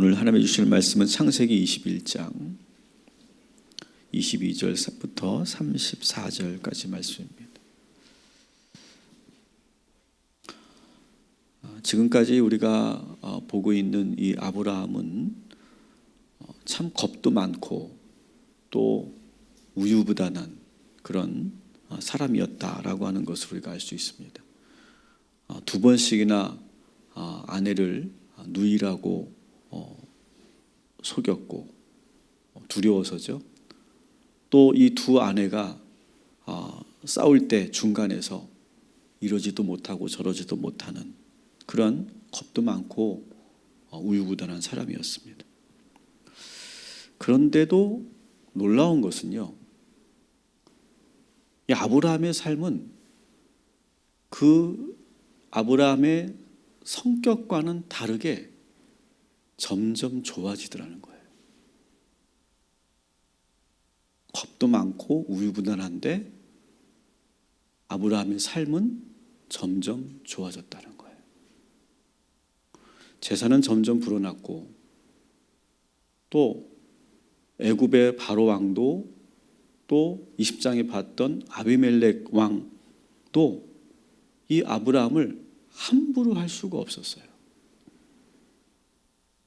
오늘 하나님의 주실 말씀은 창세기 21장 22절부터 34절까지 말씀입니다. 지금까지 우리가 보고 있는 이 아브라함은 참 겁도 많고 또 우유부단한 그런 사람이었다라고 하는 것을 우리가 알 수 있습니다. 두 번씩이나 아내를 누이라고 속였고 두려워서죠. 또 이 두 아내가 싸울 때 중간에서 이러지도 못하고 저러지도 못하는 그런 겁도 많고 우유부단한 사람이었습니다. 그런데도 놀라운 것은요, 이 아브라함의 삶은 그 아브라함의 성격과는 다르게 점점 좋아지더라는 거예요. 겁도 많고 우유부단한데 아브라함의 삶은 점점 좋아졌다는 거예요. 재산은 점점 불어났고 또 애굽의 바로 왕도 또 20장에 봤던 아비멜렉 왕도 이 아브라함을 함부로 할 수가 없었어요.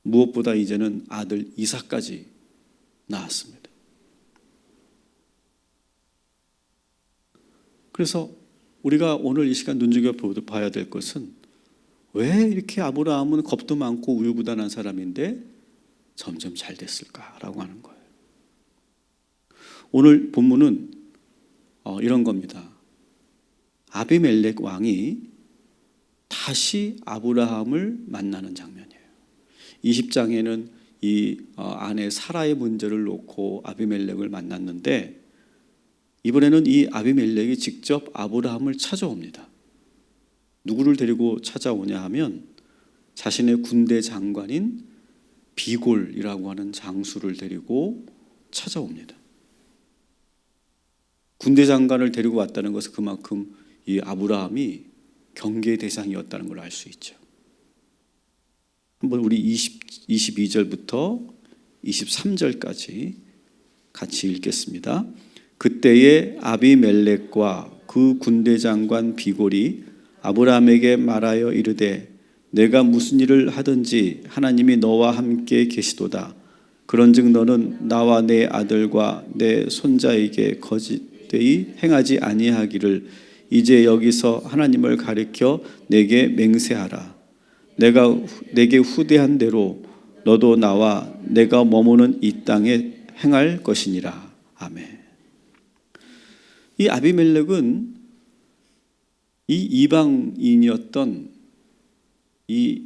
무엇보다 이제는 아들 이삭까지 낳았습니다. 그래서 우리가 오늘 이 시간 눈여겨봐야 될 것은 왜 이렇게 아브라함은 겁도 많고 우유부단한 사람인데 점점 잘 됐을까라고 하는 거예요. 오늘 본문은 이런 겁니다. 아비멜렉 왕이 다시 아브라함을 만나는 장면이에요. 20장에는 이 아내 사라의 문제를 놓고 아비멜렉을 만났는데 이번에는 이 아비멜렉이 직접 아브라함을 찾아옵니다. 누구를 데리고 찾아오냐 하면 자신의 군대 장관인 비골이라고 하는 장수를 데리고 찾아옵니다. 군대 장관을 데리고 왔다는 것은 그만큼 이 아브라함이 경계의 대상이었다는 걸 알 수 있죠. 한번 우리 22절부터 23절까지 같이 읽겠습니다. 그때에 아비멜렉과 그 군대 장관 비골이 아브라함에게 말하여 이르되 내가 무슨 일을 하든지 하나님이 너와 함께 계시도다. 그런즉 너는 나와 내 아들과 내 손자에게 거짓되이 행하지 아니하기를 이제 여기서 하나님을 가리켜 내게 맹세하라. 내가 내게 후대한 대로 너도 나와 내가 머무는 이 땅에 행할 것이니라. 아멘. 이 아비멜렉은 이 이방인이었던 이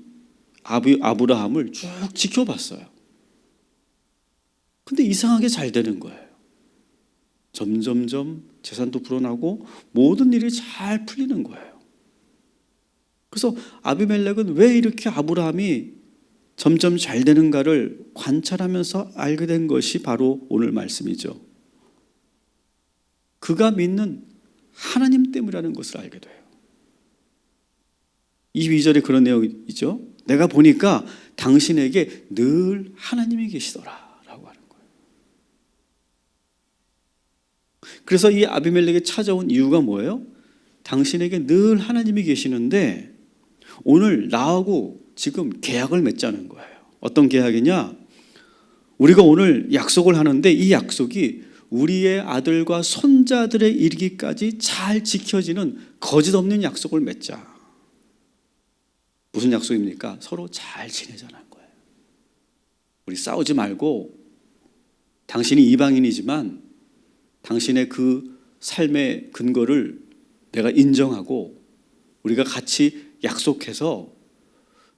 아브라함을 쭉 지켜봤어요. 근데 이상하게 잘 되는 거예요. 점점점 재산도 불어나고 모든 일이 잘 풀리는 거예요. 그래서 아비멜렉은 왜 이렇게 아브라함이 점점 잘 되는가를 관찰하면서 알게 된 것이 바로 오늘 말씀이죠. 그가 믿는 하나님 때문이라는 것을 알게 돼요. 22절에 그런 내용이죠. 내가 보니까 당신에게 늘 하나님이 계시더라 라고 하는 거예요. 그래서 이 아비멜렉이 찾아온 이유가 뭐예요? 당신에게 늘 하나님이 계시는데 오늘 나하고 지금 계약을 맺자는 거예요. 어떤 계약이냐? 우리가 오늘 약속을 하는데 이 약속이 우리의 아들과 손자들의 이르기까지 잘 지켜지는 거짓 없는 약속을 맺자. 무슨 약속입니까? 서로 잘 지내자는 거예요. 우리 싸우지 말고 당신이 이방인이지만 당신의 그 삶의 근거를 내가 인정하고 우리가 같이 약속해서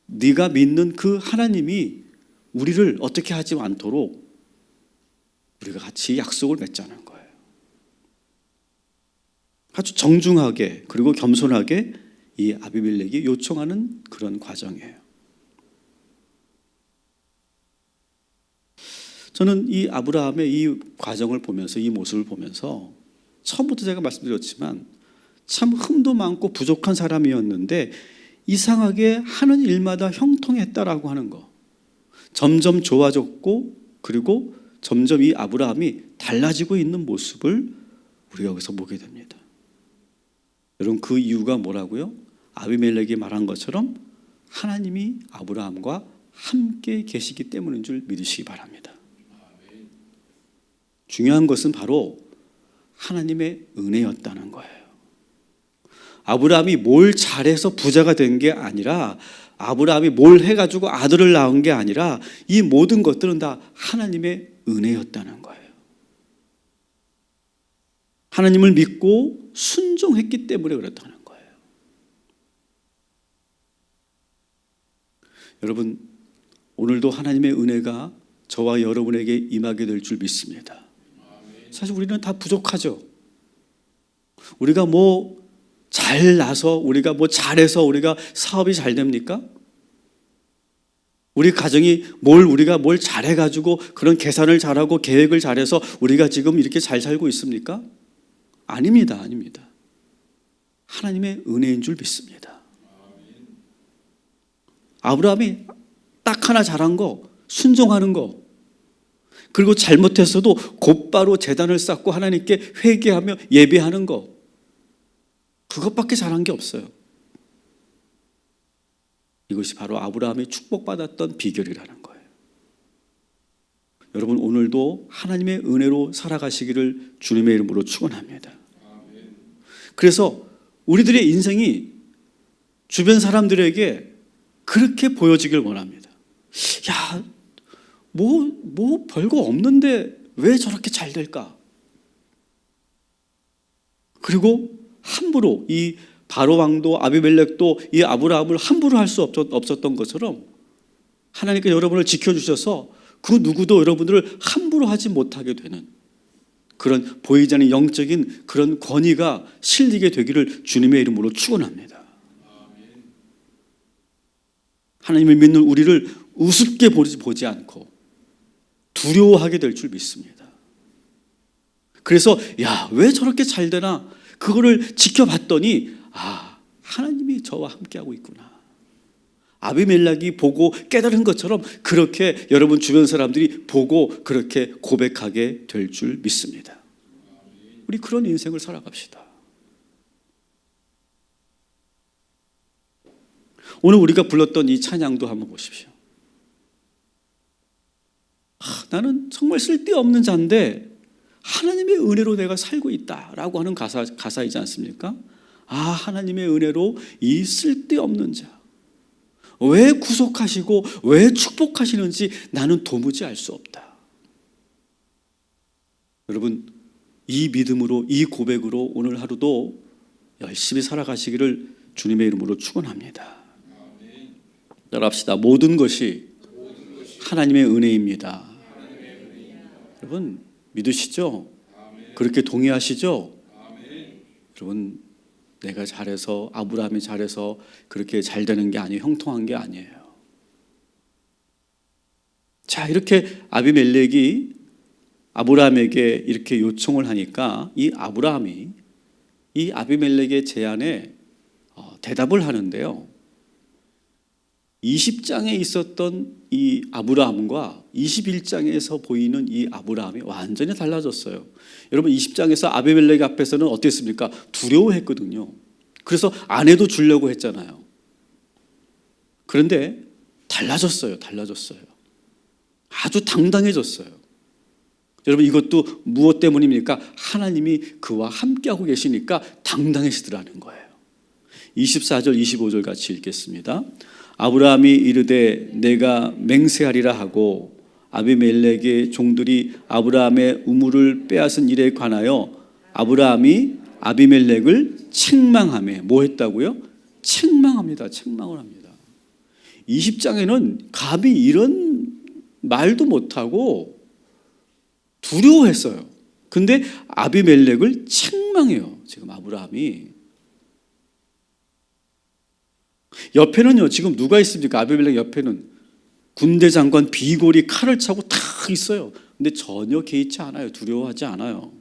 네가 믿는 그 하나님이 우리를 어떻게 하지 않도록 우리가 같이 약속을 맺자는 거예요. 아주 정중하게 그리고 겸손하게 이 아비멜렉이 요청하는 그런 과정이에요. 저는 이 아브라함의 이 과정을 보면서 이 모습을 보면서 처음부터 제가 말씀드렸지만 참 흠도 많고 부족한 사람이었는데 이상하게 하는 일마다 형통했다라고 하는 거. 점점 좋아졌고 그리고 점점 이 아브라함이 달라지고 있는 모습을 우리가 여기서 보게 됩니다. 여러분 그 이유가 뭐라고요? 아비멜렉이 말한 것처럼 하나님이 아브라함과 함께 계시기 때문인 줄 믿으시기 바랍니다. 중요한 것은 바로 하나님의 은혜였다는 거예요. 아브라함이 뭘 잘해서 부자가 된 게 아니라, 아브라함이 뭘 해가지고 아들을 낳은 게 아니라, 이 모든 것들은 다 하나님의 은혜였다는 거예요. 하나님을 믿고 순종했기 때문에 그렇다는 거예요. 여러분, 오늘도 하나님의 은혜가 저와 여러분에게 임하게 될 줄 믿습니다. 사실 우리는 다 부족하죠. 우리가 뭐 잘나서, 우리가 뭐 잘해서 우리가 사업이 잘 됩니까? 우리 가정이 우리가 뭘 잘해가지고 그런 계산을 잘하고 계획을 잘해서 우리가 지금 이렇게 잘 살고 있습니까? 아닙니다. 아닙니다. 하나님의 은혜인 줄 믿습니다. 아브라함이 딱 하나 잘한 거, 순종하는 거, 그리고 잘못했어도 곧바로 제단을 쌓고 하나님께 회개하며 예배하는 거, 그것밖에 잘한 게 없어요. 이것이 바로 아브라함이 축복받았던 비결이라는 거예요. 여러분 오늘도 하나님의 은혜로 살아가시기를 주님의 이름으로 축원합니다. 그래서 우리들의 인생이 주변 사람들에게 그렇게 보여지길 원합니다. 야, 뭐 별거 없는데 왜 저렇게 잘 될까? 그리고 함부로 이 바로 왕도 아비멜렉도 이 아브라함을 함부로 할 수 없었던 것처럼 하나님께서 여러분을 지켜주셔서 그 누구도 여러분들을 함부로 하지 못하게 되는 그런 보이지 않는 영적인 그런 권위가 실리게 되기를 주님의 이름으로 축원합니다. 하나님을 믿는 우리를 우습게 보지 않고 두려워하게 될 줄 믿습니다. 그래서 왜 저렇게 잘 되나 그거를 지켜봤더니 하나님이 저와 함께하고 있구나. 아비멜렉이 보고 깨달은 것처럼 그렇게 여러분 주변 사람들이 보고 그렇게 고백하게 될 줄 믿습니다. 우리 그런 인생을 살아갑시다. 오늘 우리가 불렀던 이 찬양도 한번 보십시오. 나는 정말 쓸데없는 자인데 하나님의 은혜로 내가 살고 있다라고 하는 가사이지 않습니까? 하나님의 은혜로 이 쓸데없는 자, 왜 구속하시고 왜 축복하시는지 나는 도무지 알 수 없다. 여러분 이 믿음으로, 이 고백으로 오늘 하루도 열심히 살아가시기를 주님의 이름으로 축원합니다. 따라합시다. 모든 것이 하나님의 은혜입니다. 여러분 믿으시죠? 그렇게 동의하시죠? 여러분 내가 잘해서, 아브라함이 잘해서 그렇게 잘 되는 게 아니에요. 형통한 게 아니에요. 자, 이렇게 아비멜렉이 아브라함에게 이렇게 요청을 하니까 이 아브라함이 이 아비멜렉의 제안에 대답을 하는데요. 20장에 있었던 이 아브라함과 21장에서 보이는 이 아브라함이 완전히 달라졌어요. 여러분 20장에서 아비멜렉 앞에서는 어땠습니까? 두려워했거든요. 그래서 아내도 주려고 했잖아요. 그런데 달라졌어요. 아주 당당해졌어요. 여러분 이것도 무엇 때문입니까? 하나님이 그와 함께하고 계시니까 당당해지더라는 거예요. 24절 25절 같이 읽겠습니다. 아브라함이 이르되 내가 맹세하리라 하고 아비멜렉의 종들이 아브라함의 우물을 빼앗은 일에 관하여 아브라함이 아비멜렉을 책망하며 뭐 했다고요? 책망합니다. 책망을 합니다. 20장에는 감히 이런 말도 못하고 두려워했어요. 근데 아비멜렉을 책망해요. 지금 아브라함이. 옆에는요, 지금 누가 있습니까? 아비멜렉 옆에는 군대 장관 비골이 칼을 차고 탁 있어요. 근데 전혀 개의치 않아요. 두려워하지 않아요.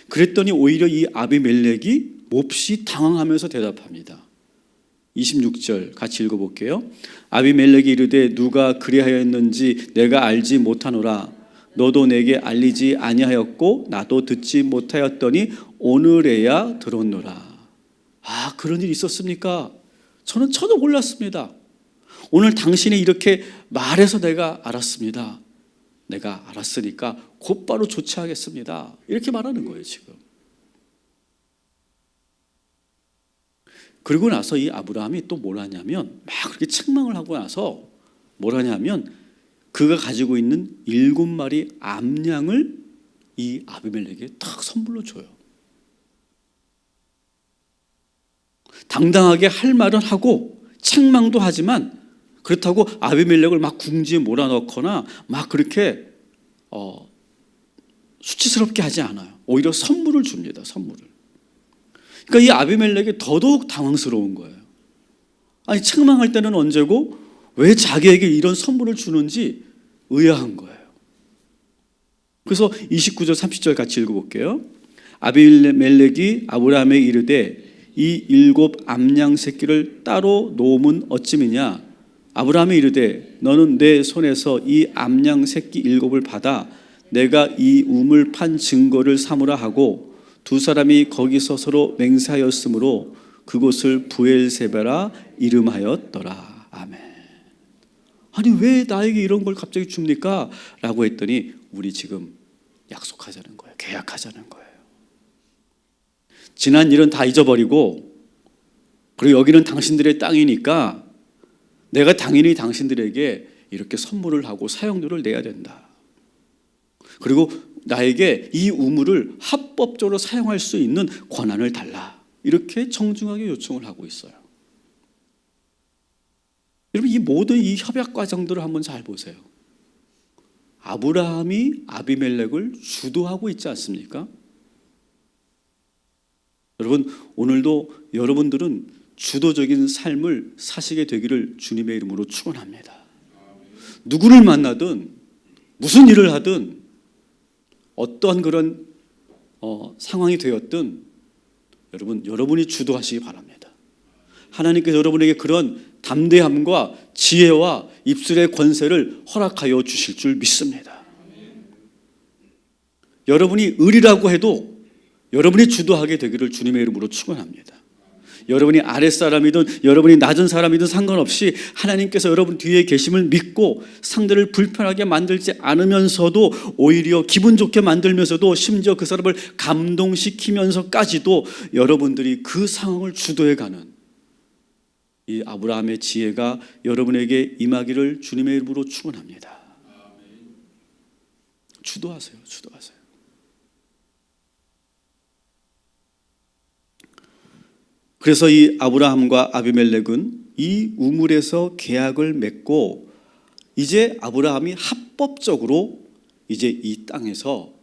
그랬더니 오히려 이 아비멜렉이 몹시 당황하면서 대답합니다. 26절 같이 읽어볼게요. 아비멜렉이 이르되 누가 그리하였는지 내가 알지 못하노라. 너도 내게 알리지 아니하였고 나도 듣지 못하였더니 오늘에야 들었노라. 아, 그런 일이 있었습니까? 저는 전혀 몰랐습니다. 오늘 당신이 이렇게 말해서 내가 알았습니다. 내가 알았으니까 곧바로 조치하겠습니다. 이렇게 말하는 거예요, 지금. 그리고 나서 이 아브라함이 또 뭘 하냐면 막 그렇게 책망을 하고 나서 뭘 하냐면 그가 가지고 있는 7마리 암양을 이 아비멜렉에게 탁 선물로 줘요. 당당하게 할 말은 하고 책망도 하지만 그렇다고 아비멜렉을 막 궁지에 몰아넣거나 막 그렇게 수치스럽게 하지 않아요. 오히려 선물을 줍니다. 선물을. 그러니까 이 아비멜렉이 더더욱 당황스러운 거예요. 아니, 책망할 때는 언제고 왜 자기에게 이런 선물을 주는지 의아한 거예요. 그래서 29절 30절 같이 읽어볼게요. 아비멜렉이 아브라함에게 이르되 이 7 암양 새끼를 따로 놓으면 어찌미냐. 아브라함이 이르되 너는 내 손에서 이 암양 새끼 7을 받아 내가 이 우물 판 증거를 삼으라 하고 두 사람이 거기서 서로 맹세하였으므로 그곳을 부엘세바라 이름하였더라. 아멘. 아니, 왜 나에게 이런 걸 갑자기 줍니까? 라고 했더니 우리 지금 약속하자는 거예요. 계약하자는 거예요. 지난 일은 다 잊어버리고 그리고 여기는 당신들의 땅이니까 내가 당연히 당신들에게 이렇게 선물을 하고 사용료를 내야 된다. 그리고 나에게 이 우물을 합법적으로 사용할 수 있는 권한을 달라. 이렇게 정중하게 요청을 하고 있어요. 여러분, 이 모든 이 협약 과정들을 한번 잘 보세요. 아브라함이 아비멜렉을 주도하고 있지 않습니까? 여러분, 오늘도 여러분들은 주도적인 삶을 사시게 되기를 주님의 이름으로 축원합니다. 누구를 만나든 무슨 일을 하든 어떠한 그런 상황이 되었든 여러분이 주도하시기 바랍니다. 하나님께서 여러분에게 그런 담대함과 지혜와 입술의 권세를 허락하여 주실 줄 믿습니다. 여러분이 의리라고 해도 여러분이 주도하게 되기를 주님의 이름으로 축원합니다. 여러분이 아랫사람이든 여러분이 낮은 사람이든 상관없이 하나님께서 여러분 뒤에 계심을 믿고 상대를 불편하게 만들지 않으면서도 오히려 기분 좋게 만들면서도 심지어 그 사람을 감동시키면서까지도 여러분들이 그 상황을 주도해가는 이 아브라함의 지혜가 여러분에게 임하기를 주님의 이름으로 축원합니다. 주도하세요. 주도하세요. 그래서 이 아브라함과 아비멜렉은 이 우물에서 계약을 맺고 이제 아브라함이 합법적으로 이제 이 땅에서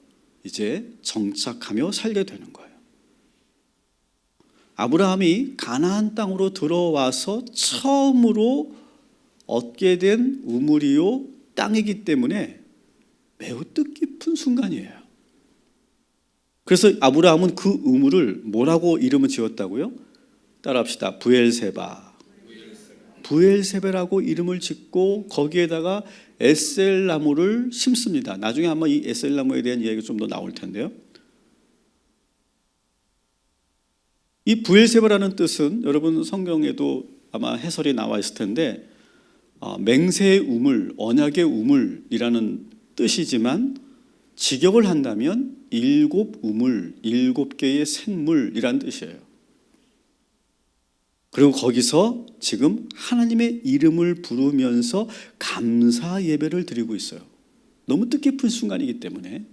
이제 정착하며 살게 되는 거예요. 아브라함이 가나안 땅으로 들어와서 처음으로 얻게 된 우물이요 땅이기 때문에 매우 뜻깊은 순간이에요. 그래서 아브라함은 그 우물을 뭐라고 이름을 지었다고요? 따라합시다. 부엘세바. 부엘세바라고 이름을 짓고 거기에다가 에셀나무를 심습니다. 나중에 아마 이 에셀나무에 대한 이야기가 좀 더 나올 텐데요. 이 부엘세바라는 뜻은 여러분 성경에도 아마 해설이 나와 있을 텐데 맹세의 우물, 언약의 우물이라는 뜻이지만 직역을 한다면 7 우물, 7개의 샘물이라는 뜻이에요. 그리고 거기서 지금 하나님의 이름을 부르면서 감사 예배를 드리고 있어요. 너무 뜻깊은 순간이기 때문에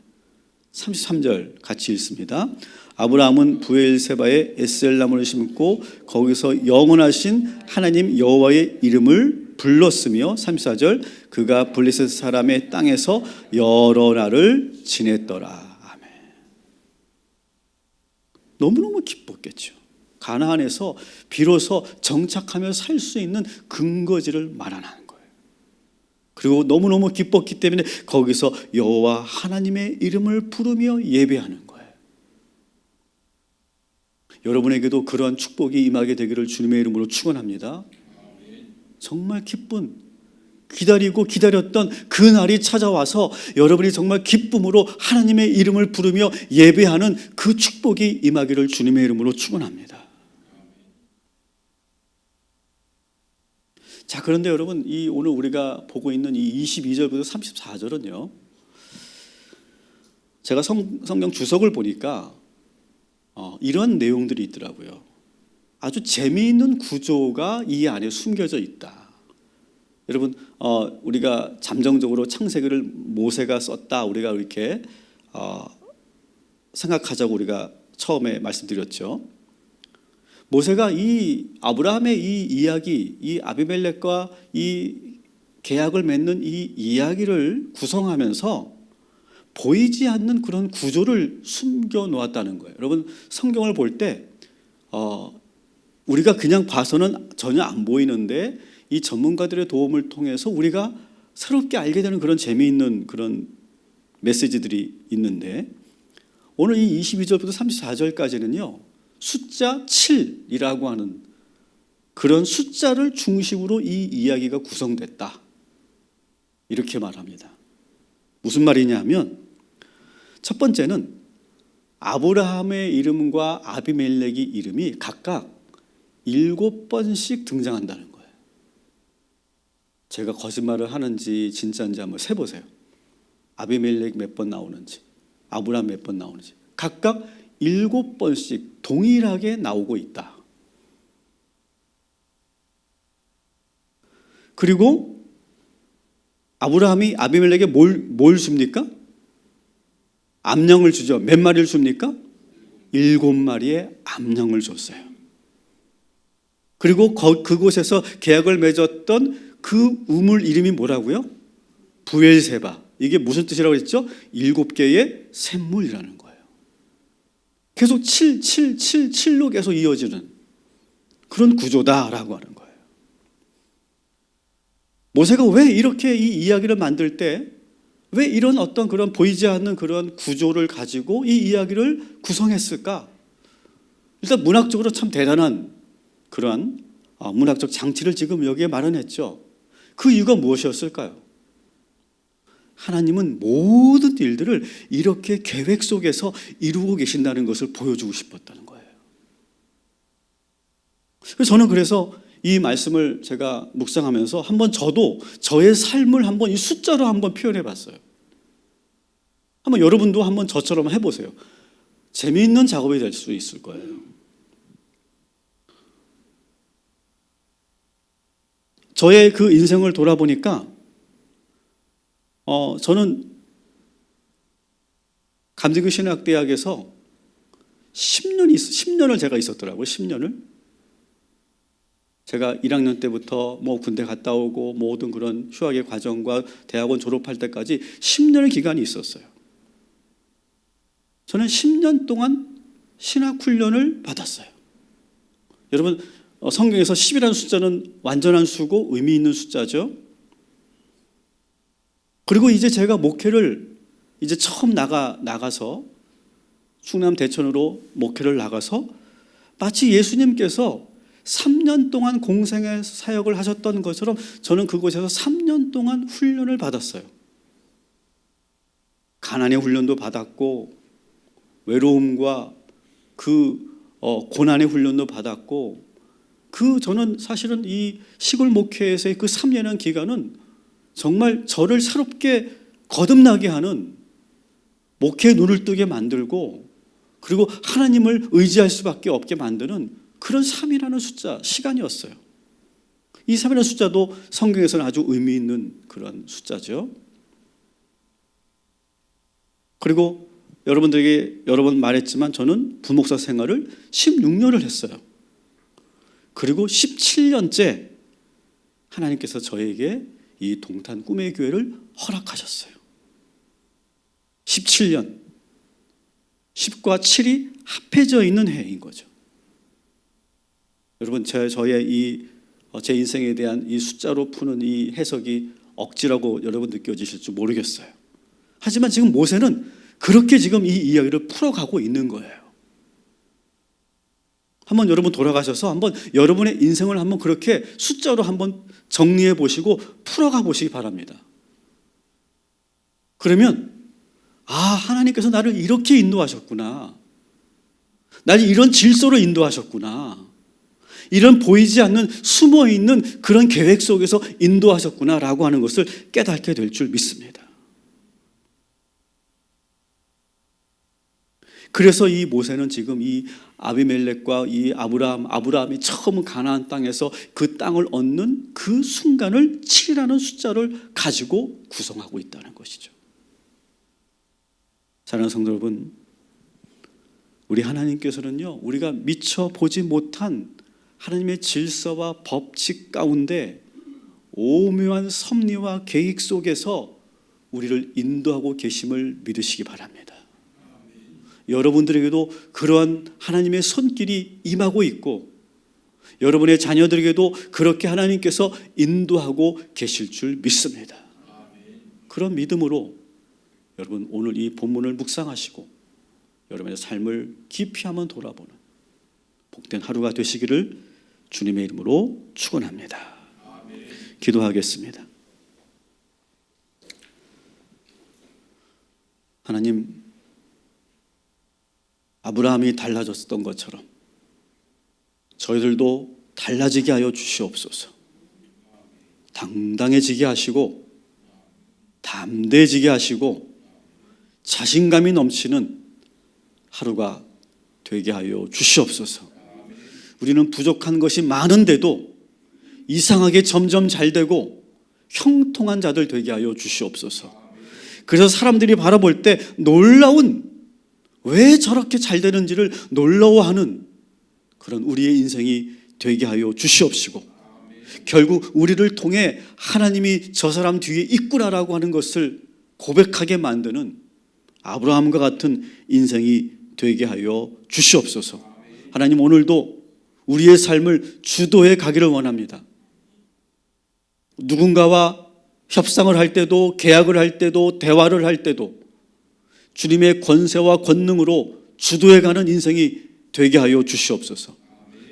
33절 같이 읽습니다. 아브라함은 부엘세바에 에셀나무를 심고 거기서 영원하신 하나님 여호와의 이름을 불렀으며 34절 그가 블레셋 사람의 땅에서 여러 날을 지냈더라. 아멘. 너무너무 기뻤겠죠. 가나안에서 비로소 정착하며 살 수 있는 근거지를 마련하는 거예요. 그리고 너무너무 기뻤기 때문에 거기서 여호와 하나님의 이름을 부르며 예배하는 거예요. 여러분에게도 그러한 축복이 임하게 되기를 주님의 이름으로 축원합니다. 정말 기쁜, 기다리고 기다렸던 그 날이 찾아와서 여러분이 정말 기쁨으로 하나님의 이름을 부르며 예배하는 그 축복이 임하기를 주님의 이름으로 축원합니다. 자, 그런데 여러분, 이 오늘 우리가 보고 있는 이 22절부터 34절은요, 제가 성경 주석을 보니까 이런 내용들이 있더라고요. 아주 재미있는 구조가 이 안에 숨겨져 있다. 여러분, 우리가 잠정적으로 창세기를 모세가 썼다, 우리가 이렇게 생각하자고 우리가 처음에 말씀드렸죠. 모세가 이 아브라함의 이 이야기, 이 아비멜렉과 이 계약을 맺는 이 이야기를 구성하면서 보이지 않는 그런 구조를 숨겨 놓았다는 거예요. 여러분, 성경을 볼 때 우리가 그냥 봐서는 전혀 안 보이는데 이 전문가들의 도움을 통해서 우리가 새롭게 알게 되는 그런 재미있는 그런 메시지들이 있는데, 오늘 이 22절부터 34절까지는요 숫자 7이라고 하는 그런 숫자를 중심으로 이 이야기가 구성됐다, 이렇게 말합니다. 무슨 말이냐 하면, 첫 번째는 아브라함의 이름과 아비멜렉의 이름이 각각 7번씩 등장한다는 거예요. 제가 거짓말을 하는지 진짜인지 한번 세보세요. 아비멜렉 몇 번 나오는지, 아브라함 몇 번 나오는지 각각 7번씩 동일하게 나오고 있다. 그리고 아브라함이 아비멜렉에 뭘 줍니까? 암령을 주죠. 몇 마리를 줍니까? 7마리의 암령을 줬어요. 그리고 그곳에서 계약을 맺었던 그 우물 이름이 뭐라고요? 부엘세바. 이게 무슨 뜻이라고 했죠? 7개의 샘물이라는 거예요. 계속 7로 계속 이어지는 그런 구조다라고 하는 거예요. 모세가 왜 이렇게 이 이야기를 만들 때 왜 이런 어떤 그런 보이지 않는 그런 구조를 가지고 이 이야기를 구성했을까? 일단 문학적으로 참 대단한 그러한 문학적 장치를 지금 여기에 마련했죠. 그 이유가 무엇이었을까요? 하나님은 모든 일들을 이렇게 계획 속에서 이루고 계신다는 것을 보여주고 싶었다는 거예요. 저는 그래서 이 말씀을 제가 묵상하면서 한번 저도 저의 삶을 한번 이 숫자로 한번 표현해 봤어요. 한번 여러분도 한번 저처럼 해보세요. 재미있는 작업이 될 수 있을 거예요. 저의 그 인생을 돌아보니까 저는 감리교 신학대학에서 10년을 제가 있었더라고요. 10년을. 제가 1학년 때부터 뭐 군대 갔다 오고 모든 그런 휴학의 과정과 대학원 졸업할 때까지 10년의 기간이 있었어요. 저는 10년 동안 신학훈련을 받았어요. 여러분, 성경에서 10이라는 숫자는 완전한 수고 의미 있는 숫자죠. 그리고 이제 제가 목회를 이제 처음 나가서 충남 대천으로 목회를 나가서 마치 예수님께서 3년 동안 공생의 사역을 하셨던 것처럼 저는 그곳에서 3년 동안 훈련을 받았어요. 가난의 훈련도 받았고 외로움과 그 고난의 훈련도 받았고, 저는 사실은 이 시골 목회에서의 그 3년의 기간은 정말 저를 새롭게 거듭나게 하는, 목회의 눈을 뜨게 만들고 그리고 하나님을 의지할 수밖에 없게 만드는 그런 3이라는 숫자, 시간이었어요. 이 3이라는 숫자도 성경에서는 아주 의미 있는 그런 숫자죠. 그리고 여러분들에게 여러 번 말했지만 저는 부목사 생활을 16년을 했어요. 그리고 17년째 하나님께서 저에게 이 동탄 꿈의 교회를 허락하셨어요. 17년. 10과 7이 합해져 있는 해인 거죠. 여러분, 저의 제 인생에 대한 이 숫자로 푸는 이 해석이 억지라고 여러분 느껴지실지 모르겠어요. 하지만 지금 모세는 그렇게 지금 이 이야기를 풀어가고 있는 거예요. 한번 여러분 돌아가셔서 한번 여러분의 인생을 한번 그렇게 숫자로 한번 정리해 보시고 풀어가 보시기 바랍니다. 그러면 하나님께서 나를 이렇게 인도하셨구나. 나를 이런 질서로 인도하셨구나. 이런 보이지 않는 숨어있는 그런 계획 속에서 인도하셨구나라고 하는 것을 깨닫게 될 줄 믿습니다. 그래서 이 모세는 지금 이 아비멜렉과 이 아브라함이 처음 가나안 땅에서 그 땅을 얻는 그 순간을 7이라는 숫자를 가지고 구성하고 있다는 것이죠. 사랑하는 성도 여러분, 우리 하나님께서는요, 우리가 미처 보지 못한 하나님의 질서와 법칙 가운데 오묘한 섭리와 계획 속에서 우리를 인도하고 계심을 믿으시기 바랍니다. 여러분들에게도 그러한 하나님의 손길이 임하고 있고 여러분의 자녀들에게도 그렇게 하나님께서 인도하고 계실 줄 믿습니다. 그런 믿음으로 여러분 오늘 이 본문을 묵상하시고 여러분의 삶을 깊이 한번 돌아보는 복된 하루가 되시기를 주님의 이름으로 축원합니다. 기도하겠습니다. 하나님, 아브라함이 달라졌던 것처럼 저희들도 달라지게 하여 주시옵소서. 당당해지게 하시고 담대해지게 하시고 자신감이 넘치는 하루가 되게 하여 주시옵소서. 우리는 부족한 것이 많은데도 이상하게 점점 잘되고 형통한 자들 되게 하여 주시옵소서. 그래서 사람들이 바라볼 때 놀라운, 왜 저렇게 잘 되는지를 놀라워하는 그런 우리의 인생이 되게 하여 주시옵시고 결국 우리를 통해 하나님이 저 사람 뒤에 있구나라고 하는 것을 고백하게 만드는 아브라함과 같은 인생이 되게 하여 주시옵소서. 하나님, 오늘도 우리의 삶을 주도해 가기를 원합니다. 누군가와 협상을 할 때도, 계약을 할 때도, 대화를 할 때도 주님의 권세와 권능으로 주도해가는 인생이 되게 하여 주시옵소서.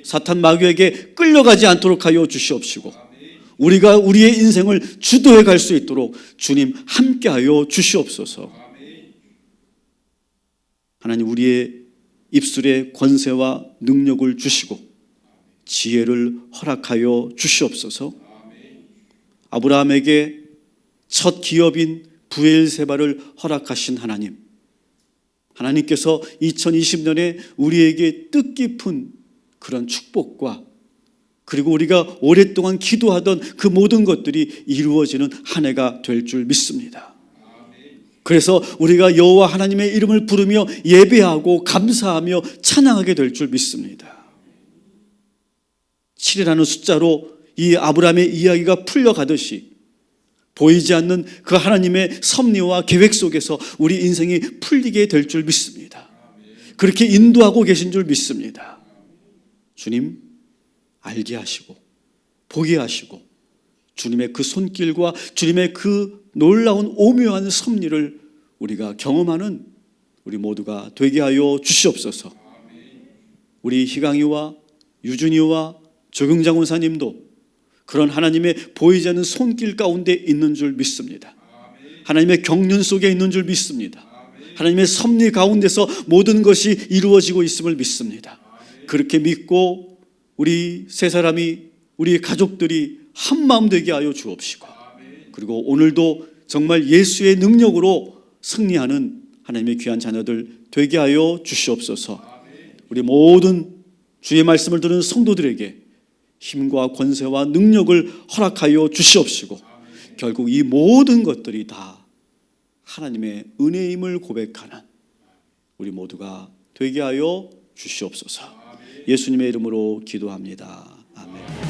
사탄 마귀에게 끌려가지 않도록 하여 주시옵시고 우리가 우리의 인생을 주도해 갈 수 있도록 주님 함께 하여 주시옵소서. 하나님, 우리의 입술에 권세와 능력을 주시고 지혜를 허락하여 주시옵소서. 아브라함에게 첫 기업인 브엘세바를 허락하신 하나님, 하나님께서 2020년에 우리에게 뜻깊은 그런 축복과 그리고 우리가 오랫동안 기도하던 그 모든 것들이 이루어지는 한 해가 될 줄 믿습니다. 그래서 우리가 여호와 하나님의 이름을 부르며 예배하고 감사하며 찬양하게 될 줄 믿습니다. 7이라는 숫자로 이 아브라함의 이야기가 풀려가듯이 보이지 않는 그 하나님의 섭리와 계획 속에서 우리 인생이 풀리게 될 줄 믿습니다. 그렇게 인도하고 계신 줄 믿습니다. 주님, 알게 하시고 보게 하시고 주님의 그 손길과 주님의 그 놀라운 오묘한 섭리를 우리가 경험하는 우리 모두가 되게 하여 주시옵소서. 우리 희강이와 유준이와 조경장 원사님도 그런 하나님의 보이지 않는 손길 가운데 있는 줄 믿습니다. 하나님의 경륜 속에 있는 줄 믿습니다. 하나님의 섭리 가운데서 모든 것이 이루어지고 있음을 믿습니다. 그렇게 믿고 우리 세 사람이, 우리 가족들이 한마음 되게 하여 주옵시고 그리고 오늘도 정말 예수의 능력으로 승리하는 하나님의 귀한 자녀들 되게 하여 주시옵소서. 우리 모든 주의 말씀을 들은 성도들에게 힘과 권세와 능력을 허락하여 주시옵시고 결국 이 모든 것들이 다 하나님의 은혜임을 고백하는 우리 모두가 되게 하여 주시옵소서. 예수님의 이름으로 기도합니다. 아멘.